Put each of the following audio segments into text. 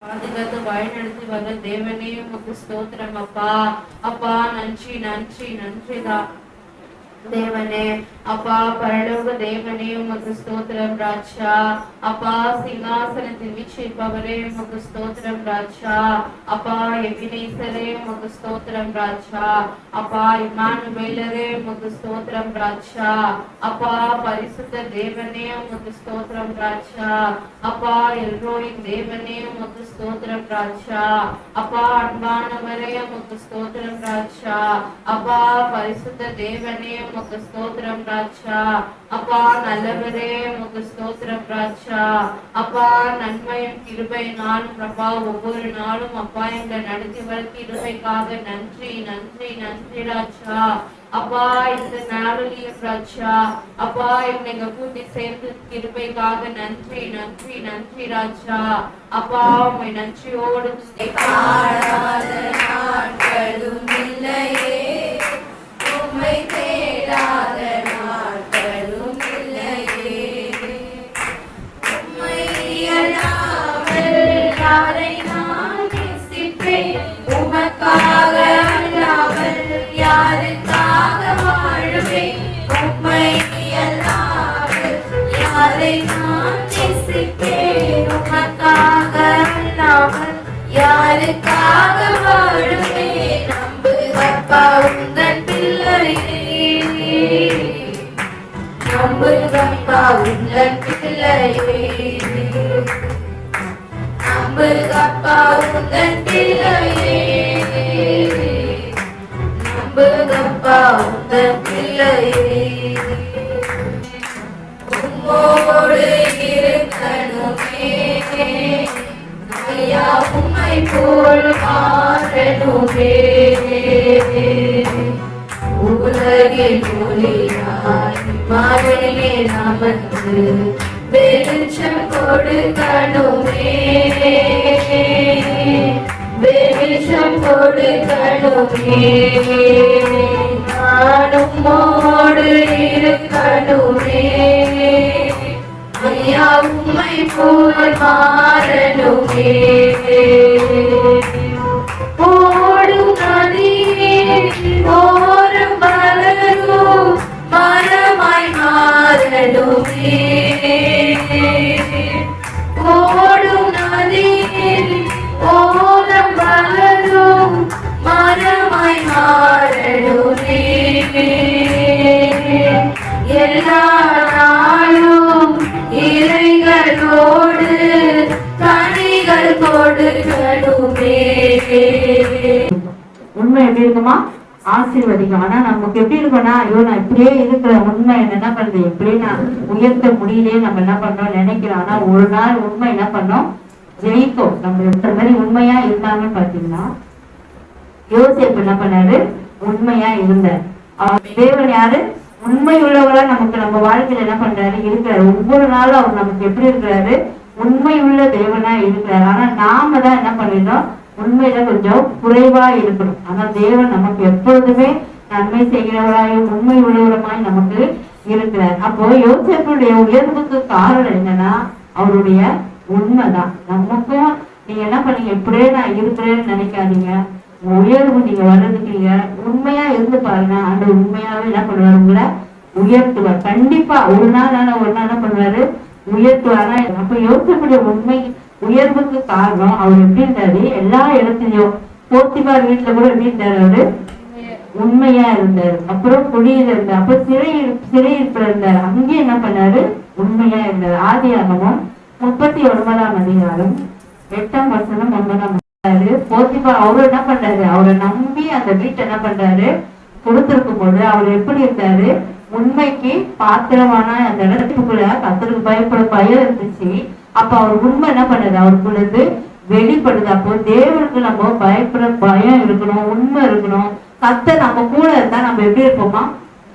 பாதுகாத்து வழிநடத்தி வர தேவனே உமக்கு ஸ்தோத்திரம் அப்பா. அப்பா நன்றி நன்றி நன்றிதான் தேவனே. அப்பா பரலோக தேவனே உமக்கு ஸ்தோத்திரம் ராஜா. அப்பா சிங்காசனத்தில் வீற்றிருப்பவரே உமக்கு ஸ்தோத்திரம் ராஜா. அப்பா எபினேசரே உமக்கு ஸ்தோத்திரம் ராஜா. அப்பா இம்மானுவேலரே உமக்கு ஸ்தோத்திரம் ராஜா. அப்பா பரிசுத்த தேவனே உமக்கு ஸ்தோத்திரம் ராஜா. அப்பா எல்ரோயின் தேவனே உமக்கு ஸ்தோத்திரம் ராஜா. அப்பா அன்பானவரே உமக்கு ஸ்தோத்திரம் ராஜா. அப்பா பரிசுத்த தேவனே உமக்கு ஸ்தோத்திரம் ராஜா. அப்பா நல்லவரே உமக்கு ஸ்தோத்திரம் ராஜா. அப்பா நன்மையும் கிருபை நாளும் அப்பா ஒவ்வொரு நாளும் அப்பா எங்களை நடத்தி வர கிருபைக்காக நன்றி நன்றி நன்றி ராஜா. அப்பா இந்த நாளிலும் ராஜா அப்பா எங்களை கூட்டி சேர்த்து கிருபைக்காக நன்றி நன்றி நன்றி ராஜா. அப்பா உம்மை நன்றியோடு நாட்களும் இல்லையே, உம்மை தேடாத நாட்களும் இல்லையே, உம்மை அல்லாமல் யாரை நான் நேசிப்பேன், உமக்காக அல்லாமல் யாருக்காக வாழ்வேன், உம்மை அல்லாமல் யாரை நான் நேசிப்பேன், உமக்காக அல்லாமல் யாருக்காக வாழ்வேன். நம்புதப்பா உந்தன் பிள்ளையே, நம்புதப்பா உந்தன் பிள்ளையே, நம்புதப்பா உந்தன் பிள்ளையே, நம்புதப்பா உந்தன் பிள்ளையே. உம்மோடு இருக்கணுமே ஐயா, உம்மை போல் மாறணுமே, உலகில் ஒளியாய் மாறனே நமக்கு வெளிச்சம் கொடுக்கணுமே, வெளிச்சம் கொடுக்கணுமே, நானும் மோடு இருக்கணுமே ஐயா, உம்மை போல் மாறணுமே. ஓடும் நதியே ஓரம் வளரும் மரமாய் மாறணுமே, ஓடும் நதியில் ஓரம் வளரும் மரமாய் மாறணுமே, எல்லா நாளும் இறைகளோடு கனிகள் கொடுக்கணுமே. உண்மை எப்படி இருக்குமா? ஆசீர்வதிக்கும். ஆனா நமக்கு எப்படி இருக்கும்னா, ஐயோ நான் இப்படியே இருக்கிற உண்மை என்ன பண்றது, இப்படியே நான் உயர்த்த முடியலையே நம்ம என்ன பண்றோம் நினைக்கிறோம். ஆனா ஒரு நாள் உண்மை என்ன பண்ணோம், ஜெயிக்கும். நம்ம இந்த மாதிரி உண்மையா இருந்தாங்கன்னு பாத்தீங்கன்னா, யோசேப்பு என்ன பண்ணாரு, உண்மையா இருந்தார். தேவன் யாரு, உண்மை உள்ளவரா நமக்கு நம்ம வாழ்க்கையில என்ன பண்றாரு, இருக்கிறாரு. ஒவ்வொரு நாளும் அவர் நமக்கு எப்படி இருக்கிறாரு, உண்மை உள்ள தேவனா இருக்கிறாரு. ஆனா நாம தான் என்ன பண்ணிடுறோம், உண்மையில கொஞ்சம் குறைவா இருக்கணும். ஆனா தேவன் நமக்கு எப்பொழுதுமே நன்மை செய்கிறவராயும் உண்மை உள்ளவரமாய் நமக்கு இருக்கிறார். அப்போ யோசேப்புடைய உயர்வுக்கு காரணம் என்னன்னா, அவருடைய உண்மைதான். நமக்கும் நீங்க என்ன பண்ணீங்க, இப்படியே நான் இருக்கிறேன்னு நினைக்காதீங்க. உயர்வு நீங்க வர்றதுக்கு நீங்க உண்மையா இருந்து பாருங்க, அந்த உண்மையாவே என்ன பண்ணுவாரு, உங்களை உயர்த்துவார். கண்டிப்பா ஒரு நாள் ஒரு நாள் என்ன பண்ணுவாரு, உயர்த்துவாரா. அப்ப யோசிக்கக்கூடிய உண்மை உயர்வுக்கு காரணம் அவர் எப்படி இருந்தாரு, எல்லா இடத்துலயும் போத்திபார் வீட்டுல கூட எப்படி இருந்தாரு, அவரு உண்மையா இருந்தாரு. அப்புறம் குழியில இருந்தார், அப்புறம் சிறையிருப்புல இருந்தாரு, அங்கேயும் என்ன பண்ணாரு, உண்மையா இருந்தாரு. ஆதியாகமம் 39ஆம் அதிகாரம் 8ஆம் வசனம் 9ஆம் போத்திபார் அவரு என்ன பண்றாரு, அவரை நம்பி அந்த வீட்டை என்ன பண்றாரு கொடுத்திருக்கும் போது அவர் எப்படி இருந்தாரு, உண்மைக்கு பாத்திரமான அந்த இடத்துக்குள்ள கர்த்தருக்கு பயப்பட பயம் இருந்துச்சு. அப்ப அவர் உண்மை என்ன பண்ணாரு, அவருக்குள்ள இருந்து வெளிப்படுது. அப்போ தேவனுக்கு நம்ம பயப்பட பயம் இருக்கணும், உண்மை இருக்கணும். கர்த்தர் நம்ம கூட இருந்தா நம்ம எப்படி இருப்போமா,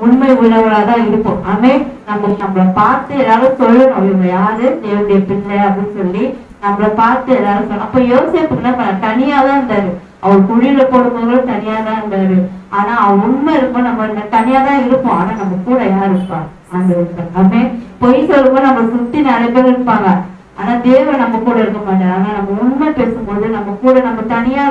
உண்மை உள்ளவராதான் இருப்போம். ஆமே நம்மளை பார்த்து எல்லாரும் சொல்லணும், இவங்க யாரு, தேவனுடைய பிள்ளை அப்படின்னு சொல்லி நம்மளை பார்த்து எல்லாரும் சொல்லணும். அப்ப யோசேப்பு தனியா தான் இருந்தாரு, அவர் குழியில போடும்போது தனியா தான் இருந்தாரு. ஆனா அவன் உண்மை இருக்கும், நம்ம தனியா தான் இருப்போம். ஆனா நம்ம கூட யார் இருப்பா, அந்த இருப்பாங்க. பொய் சொல்லும்போது நம்ம சுத்தி நிறைய பேர் இருப்பாங்க. ஆனா தேவன் நம்ம கூட இருக்க மாட்டார். ஆனா நம்ம உண்மை பேசும்போது நம்ம கூட நம்ம தனியா